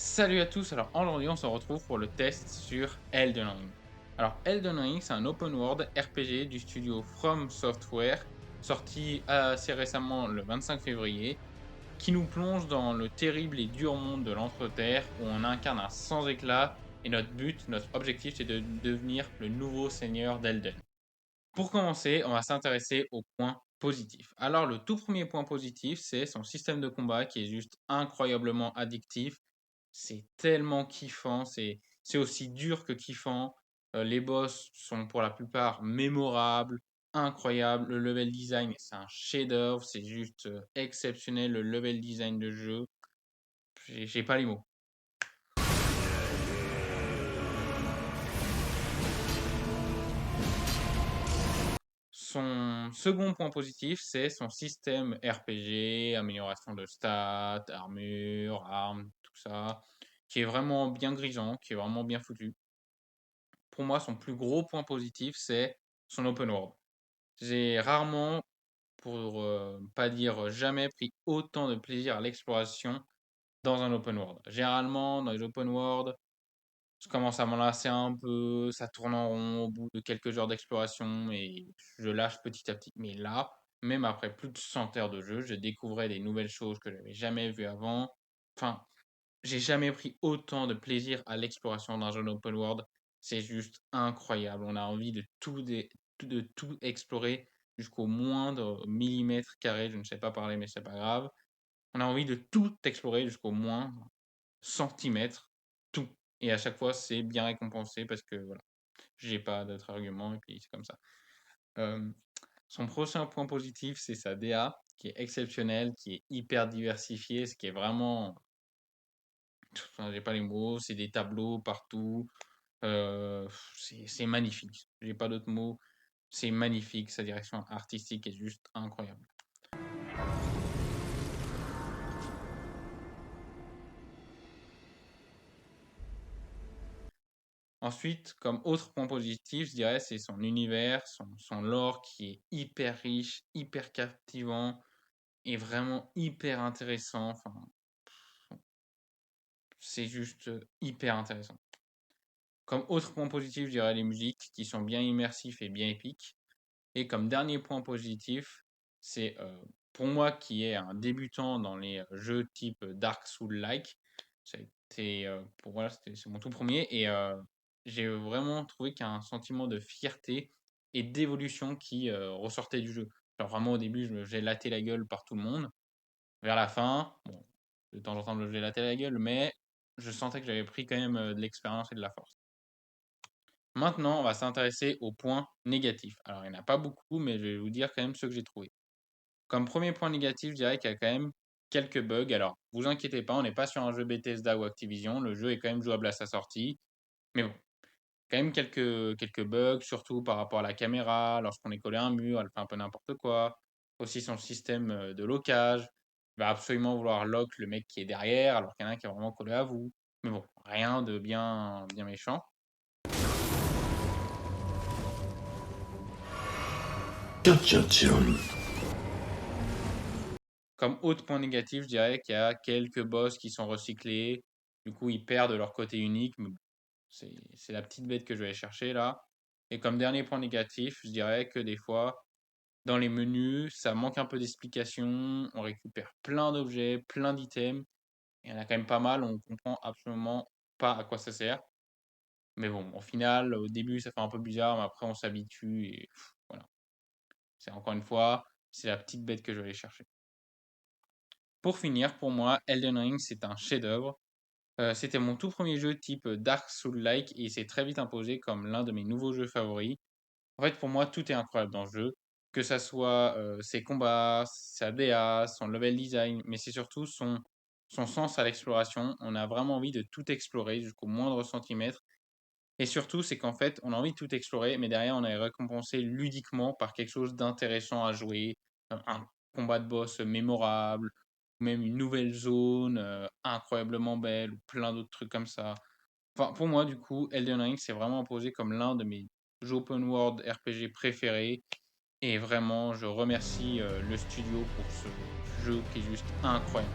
Salut à tous, alors aujourd'hui on se retrouve pour le test sur Elden Ring. Alors Elden Ring c'est un open world RPG du studio From Software, sorti assez récemment le 25 février, qui nous plonge dans le terrible et dur monde de l'Entre-Terre où on incarne un sans éclat et notre but, notre objectif c'est de devenir le nouveau seigneur d'Elden. Pour commencer, on va s'intéresser aux points positifs. Alors le tout premier point positif c'est son système de combat qui est juste incroyablement addictif. C'est tellement kiffant, c'est aussi dur que kiffant. Les boss sont pour la plupart mémorables, incroyables. Le level design, c'est un chef-d'œuvre, c'est juste, exceptionnel le level design de jeu. J'ai pas les mots. Son second point positif, c'est son système RPG, amélioration de stats, armure, armes, tout ça, qui est vraiment bien grisant, qui est vraiment bien foutu. Pour moi, son plus gros point positif, c'est son open world. J'ai rarement, pour pas dire jamais, pris autant de plaisir à l'exploration dans un open world. Généralement, dans les open world, je commence à m'en lasser un peu, ça tourne en rond au bout de quelques heures d'exploration et je lâche petit à petit. Mais là, même après plus de 100 heures de jeu, je découvrais des nouvelles choses que j'avais jamais vues avant. Enfin, j'ai jamais pris autant de plaisir à l'exploration d'un jeu open world. C'est juste incroyable. On a envie de tout explorer jusqu'au moindre millimètre carré. Je ne sais pas parler, mais c'est pas grave. On a envie de tout explorer jusqu'au moindre centimètre, tout. Et à chaque fois, c'est bien récompensé parce que voilà, j'ai pas d'autres arguments et puis c'est comme ça. Euh, Son prochain point positif, c'est sa DA qui est exceptionnelle, qui est hyper diversifiée, ce qui est vraiment. Enfin, j'ai pas les mots, c'est des tableaux partout. C'est magnifique. J'ai pas d'autres mots. C'est magnifique. Sa direction artistique est juste incroyable. Ensuite, comme autre point positif, je dirais, c'est son univers, son lore qui est hyper riche, hyper captivant et vraiment hyper intéressant. Enfin, c'est juste hyper intéressant. Comme autre point positif, je dirais les musiques qui sont bien immersifs et bien épiques. Et comme dernier point positif, c'est pour moi qui est un débutant dans les jeux type Dark Souls-like, ça a été, pour voilà, c'est mon tout premier et j'ai vraiment trouvé qu'il y a un sentiment de fierté et d'évolution qui ressortait du jeu. Genre vraiment au début, je me faisais latter la gueule par tout le monde. Vers la fin, bon, de temps en temps, je me faisais latter la gueule, mais je sentais que j'avais pris quand même de l'expérience et de la force. Maintenant, on va s'intéresser aux points négatifs. Alors, il n'y en a pas beaucoup, mais je vais vous dire quand même ceux que j'ai trouvés. Comme premier point négatif, je dirais qu'il y a quand même quelques bugs. Alors, vous inquiétez pas, on n'est pas sur un jeu Bethesda ou Activision. Le jeu est quand même jouable à sa sortie. Mais bon, quand même quelques bugs, surtout par rapport à la caméra. Lorsqu'on est collé à un mur, elle fait un peu n'importe quoi. Aussi son système de lockage. Il va absolument vouloir lock le mec qui est derrière, alors qu'il y en a un qui est vraiment collé à vous. Mais bon, rien de bien méchant. Tiens, tiens, tiens. Comme autre point négatif, je dirais qu'il y a quelques boss qui sont recyclés. Du coup, ils perdent leur côté unique. Mais bon, c'est la petite bête que je vais aller chercher là. Et comme dernier point négatif, je dirais que des fois, dans les menus, ça manque un peu d'explication. On récupère plein d'objets, plein d'items. Il y en a quand même pas mal. On comprend absolument pas à quoi ça sert. Mais bon, au final, au début, ça fait un peu bizarre, mais après, on s'habitue. Et voilà. C'est encore une fois, c'est la petite bête que je vais aller chercher. Pour finir, pour moi, Elden Ring, c'est un chef-d'œuvre. C'était mon tout premier jeu type Dark Souls-like et il s'est très vite imposé comme l'un de mes nouveaux jeux favoris. En fait, pour moi, tout est incroyable dans le jeu, que ça soit ses combats, sa DA, son level design, mais c'est surtout son sens à l'exploration. On a vraiment envie de tout explorer jusqu'au moindre centimètre. Et surtout, c'est qu'en fait, on a envie de tout explorer, mais derrière, on est récompensé ludiquement par quelque chose d'intéressant à jouer, un combat de boss mémorable, ou même une nouvelle zone incroyablement belle, ou plein d'autres trucs comme ça. Enfin, pour moi, du coup, Elden Ring, c'est vraiment imposé comme l'un de mes jeux open world RPG préférés. Et vraiment, je remercie le studio pour ce jeu qui est juste incroyable.